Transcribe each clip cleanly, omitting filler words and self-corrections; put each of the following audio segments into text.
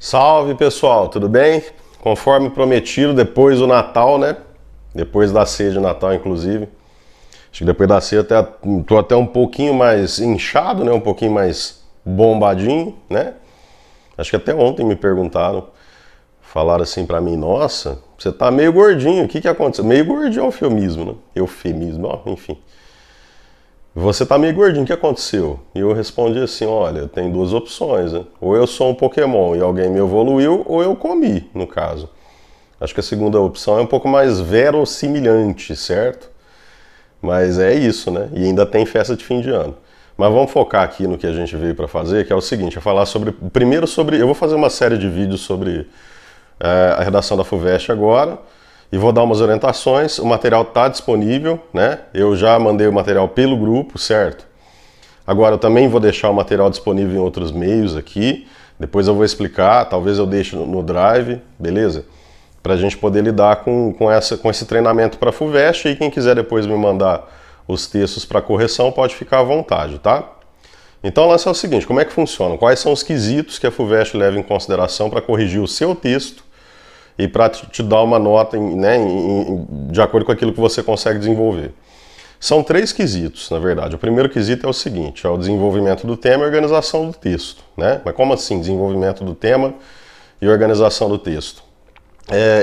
Salve pessoal, tudo bem? Conforme prometido, depois do Natal, né? Depois da ceia de Natal, inclusive. Acho que depois da ceia tô até um pouquinho mais inchado, né? Um pouquinho mais bombadinho, né? Acho que até ontem me perguntaram, falaram assim pra mim, nossa, você tá meio gordinho, o que que aconteceu? Meio gordinho é um eufemismo, né? Eufemismo, ó, enfim. Você tá meio gordinho, o que aconteceu? E eu respondi assim, olha, eu tenho duas opções, né? Ou eu sou um Pokémon e alguém me evoluiu, ou eu comi, no caso. Acho que a segunda opção é um pouco mais verossimilhante, certo? Mas é isso, né? E ainda tem festa de fim de ano. Mas vamos focar aqui no que a gente veio para fazer, que é o seguinte, é falar sobre, primeiro sobre, eu vou fazer uma série de vídeos sobre a redação da FUVEST agora, e vou dar umas orientações. O material está disponível, né? Eu já mandei o material pelo grupo, certo? Agora eu também vou deixar o material disponível em outros meios aqui. Depois eu vou explicar, talvez eu deixe no Drive, beleza? Para a gente poder lidar com esse treinamento para a FUVEST. E quem quiser depois me mandar os textos para correção pode ficar à vontade, tá? Então o lance é o seguinte, como é que funciona? Quais são os quesitos que a FUVEST leva em consideração para corrigir o seu texto e para te dar uma nota de acordo com aquilo que você consegue desenvolver. São três quesitos, na verdade. O primeiro quesito é o seguinte, é o desenvolvimento do tema e organização do texto, né? Mas como assim, desenvolvimento do tema e organização do texto?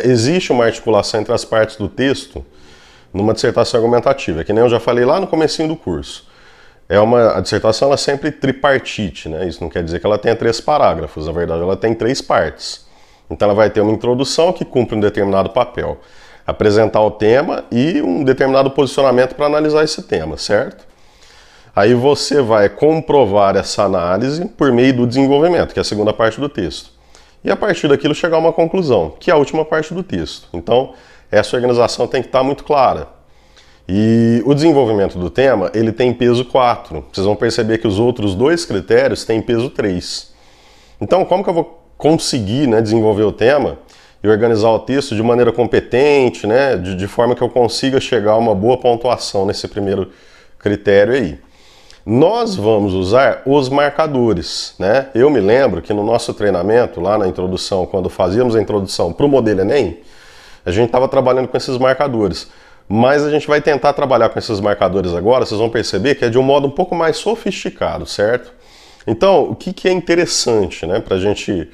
Existe uma articulação entre as partes do texto numa dissertação argumentativa, que nem eu já falei lá no comecinho do curso. A dissertação ela é sempre tripartite, né? Isso não quer dizer que ela tenha 3 parágrafos, na verdade ela tem 3 partes. Então ela vai ter uma introdução que cumpre um determinado papel, apresentar o tema e um determinado posicionamento para analisar esse tema, certo? Aí você vai comprovar essa análise por meio do desenvolvimento, que é a segunda parte do texto. E a partir daquilo chegar a uma conclusão, que é a última parte do texto. Então essa organização tem que estar muito clara. E o desenvolvimento do tema, ele tem peso 4. Vocês vão perceber que os outros 2 critérios têm peso 3. Então como que eu vou conseguir, né, desenvolver o tema e organizar o texto de maneira competente, né, de forma que eu consiga chegar a uma boa pontuação nesse primeiro critério aí? Nós vamos usar os marcadores, né? Eu me lembro que no nosso treinamento, lá na introdução, quando fazíamos a introdução para o modelo Enem, a gente estava trabalhando com esses marcadores. Mas a gente vai tentar trabalhar com esses marcadores agora, vocês vão perceber que é de um modo um pouco mais sofisticado, certo? Então, o que é interessante, né, para a gente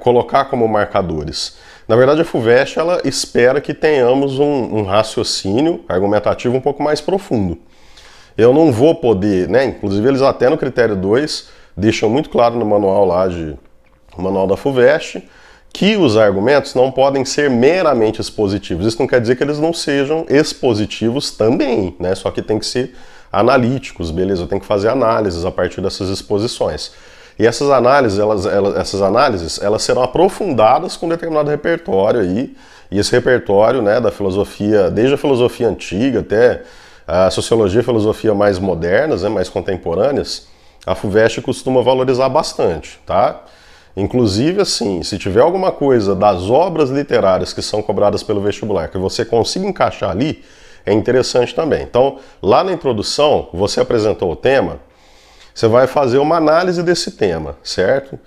colocar como marcadores? Na verdade, a FUVEST ela espera que tenhamos um raciocínio argumentativo um pouco mais profundo. Eu não vou poder, né, inclusive eles até no critério 2 deixam muito claro no manual lá no manual da FUVEST, que os argumentos não podem ser meramente expositivos. Isso não quer dizer que eles não sejam expositivos também, né? Só que tem que ser analíticos, beleza? Eu tenho que fazer análises a partir dessas exposições. E essas análises, elas serão aprofundadas com um determinado repertório aí. E esse repertório, né, da filosofia, desde a filosofia antiga até a sociologia e filosofia mais modernas, né, mais contemporâneas, a FUVEST costuma valorizar bastante, tá? Inclusive, assim, se tiver alguma coisa das obras literárias que são cobradas pelo vestibular que você consiga encaixar ali, é interessante também. Então, lá na introdução, você apresentou o tema, você vai fazer uma análise desse tema, certo?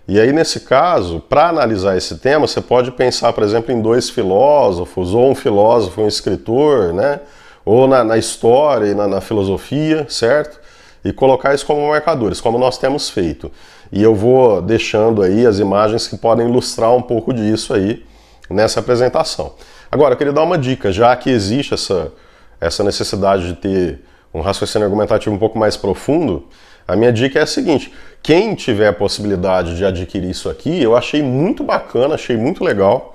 E aí, nesse caso, para analisar esse tema, você pode pensar, por exemplo, em 2 filósofos, ou um filósofo, um escritor, né? Ou na história e na filosofia, certo? E colocar isso como marcadores, como nós temos feito. E eu vou deixando aí as imagens que podem ilustrar um pouco disso aí nessa apresentação. Agora, eu queria dar uma dica, já que existe essa necessidade de ter um raciocínio argumentativo um pouco mais profundo, a minha dica é a seguinte, quem tiver a possibilidade de adquirir isso aqui, eu achei muito bacana, achei muito legal.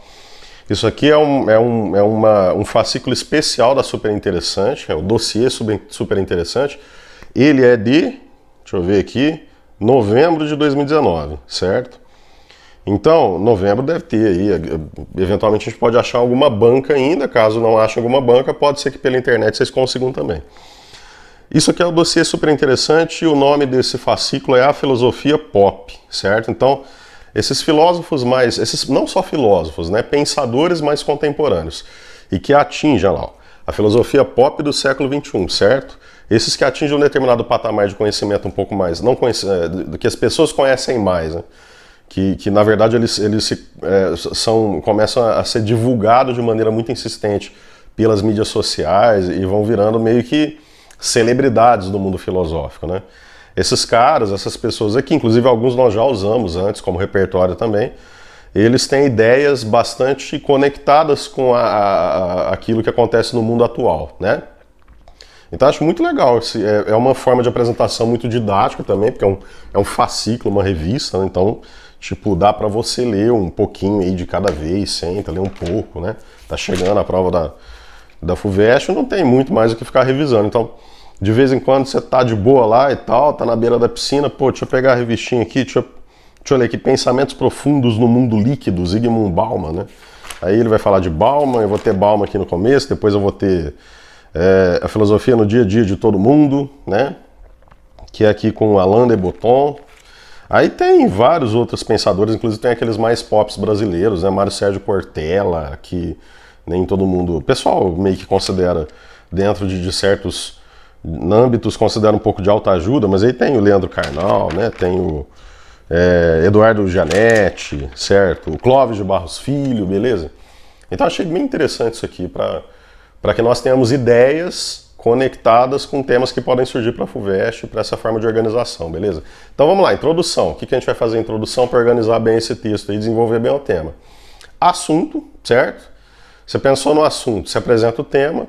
Isso aqui é um fascículo especial da Super Interessante, é o dossiê Super Interessante. Ele é de, deixa eu ver aqui, novembro de 2019, certo? Então, novembro deve ter aí, eventualmente a gente pode achar alguma banca ainda, caso não achem alguma banca, pode ser que pela internet vocês consigam também. Isso aqui é o dossiê Super Interessante e o nome desse fascículo é A Filosofia Pop, certo? Então, esses filósofos não só filósofos, né, pensadores mais contemporâneos, e que atinjam lá, a filosofia pop do século XXI, certo? Esses que atingem um determinado patamar de conhecimento um pouco mais, do que as pessoas conhecem mais, né? que na verdade começam a ser divulgados de maneira muito insistente pelas mídias sociais e vão virando meio que celebridades do mundo filosófico, né? Esses caras, essas pessoas aqui, inclusive alguns nós já usamos antes como repertório também, eles têm ideias bastante conectadas com aquilo que acontece no mundo atual, né? Então acho muito legal, é uma forma de apresentação muito didática também, porque é um fascículo, uma revista, né? Então, tipo, dá para você ler um pouquinho aí de cada vez, senta, ler um pouco, né? Tá chegando a prova da FUVEST, não tem muito mais o que ficar revisando, então de vez em quando você tá de boa lá e tal, tá na beira da piscina, pô, deixa eu pegar a revistinha aqui, deixa eu ler aqui, Pensamentos Profundos no Mundo Líquido, Zygmunt Bauman, né? Aí ele vai falar de Bauman, eu vou ter Bauman aqui no começo, depois eu vou ter a Filosofia no Dia a Dia de Todo Mundo, né? Que é aqui com Alain de Botton. Aí tem vários outros pensadores, inclusive tem aqueles mais pops brasileiros, né? Mário Sérgio Cortella, que nem todo mundo, o pessoal meio que considera dentro de certos âmbitos, considera um pouco de autoajuda, mas aí tem o Leandro Carnal, né? Tem o Eduardo Gianetti, certo? O Clóvis de Barros Filho, beleza? Então achei bem interessante isso aqui, para que nós tenhamos ideias conectadas com temas que podem surgir para a FUVEST, para essa forma de organização, beleza? Então vamos lá, introdução. O que a gente vai fazer em introdução para organizar bem esse texto e desenvolver bem o tema? Assunto, certo? Você pensou no assunto, você apresenta o tema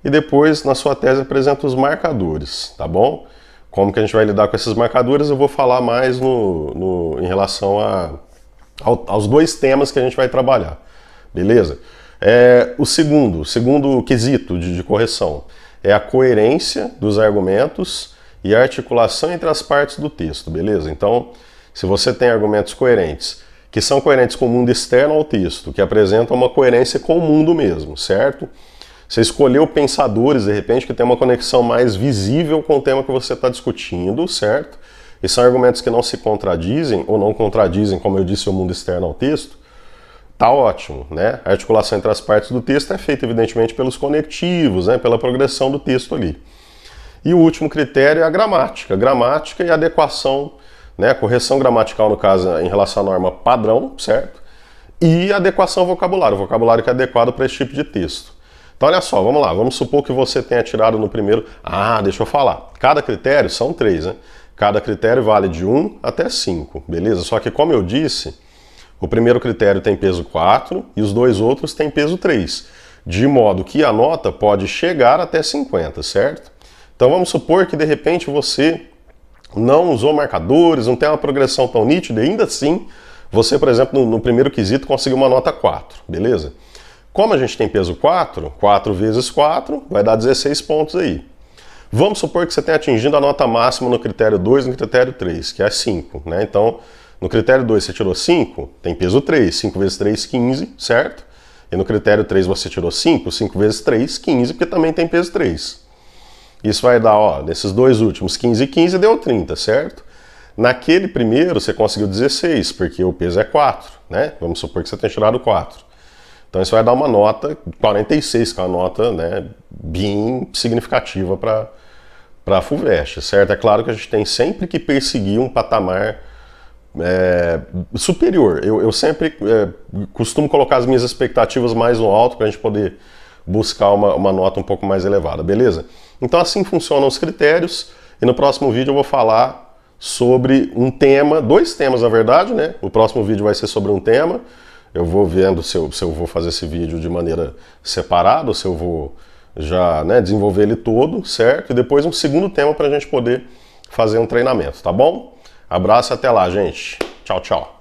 e depois na sua tese apresenta os marcadores, tá bom? Como que a gente vai lidar com esses marcadores, eu vou falar mais em relação aos dois temas que a gente vai trabalhar, beleza? O segundo quesito de correção é a coerência dos argumentos e a articulação entre as partes do texto, beleza? Então, se você tem argumentos coerentes, que são coerentes com o mundo externo ao texto, que apresentam uma coerência com o mundo mesmo, certo? Você escolheu pensadores, de repente, que tem uma conexão mais visível com o tema que você está discutindo, certo? E são argumentos que não se contradizem, ou não contradizem, como eu disse, o mundo externo ao texto. Tá ótimo, né? A articulação entre as partes do texto é feita, evidentemente, pelos conectivos, né? Pela progressão do texto ali. E o último critério é a gramática. Gramática e adequação, né? Correção gramatical, no caso, em relação à norma padrão, certo? E adequação ao vocabulário. O vocabulário que é adequado para esse tipo de texto. Então, olha só, vamos lá. Vamos supor que você tenha tirado no primeiro... deixa eu falar. Cada critério são 3, né? Cada critério vale de 1 até 5, beleza? Só que, como eu disse, o primeiro critério tem peso 4 e os dois outros têm peso 3. De modo que a nota pode chegar até 50, certo? Então, vamos supor que, de repente, você não usou marcadores, não tem uma progressão tão nítida, e ainda assim, você, por exemplo, no primeiro quesito, conseguiu uma nota 4, beleza? Como a gente tem peso 4, 4 vezes 4 vai dar 16 pontos aí. Vamos supor que você tenha atingido a nota máxima no critério 2 e no critério 3, que é 5, né? Então, no critério 2 você tirou 5, tem peso 3, 5 vezes 3, 15, certo? E no critério 3 você tirou 5, 5 vezes 3, 15, porque também tem peso 3. Isso vai dar, ó, nesses dois últimos, 15 e 15 deu 30, certo? Naquele primeiro você conseguiu 16, porque o peso é 4, né? Vamos supor que você tenha tirado 4. Então isso vai dar uma nota 46, que é uma nota, né, bem significativa para a FUVEST, certo? É claro que a gente tem sempre que perseguir um patamar superior. Eu sempre costumo colocar as minhas expectativas mais no alto para a gente poder buscar uma nota um pouco mais elevada, beleza? Então assim funcionam os critérios e no próximo vídeo eu vou falar sobre um tema, 2 temas na verdade, né? O próximo vídeo vai ser sobre um tema. Eu vou vendo se eu vou fazer esse vídeo de maneira separada, ou se eu vou já, né, desenvolver ele todo, certo? E depois um segundo tema para a gente poder fazer um treinamento, tá bom? Abraço e até lá, gente. Tchau, tchau.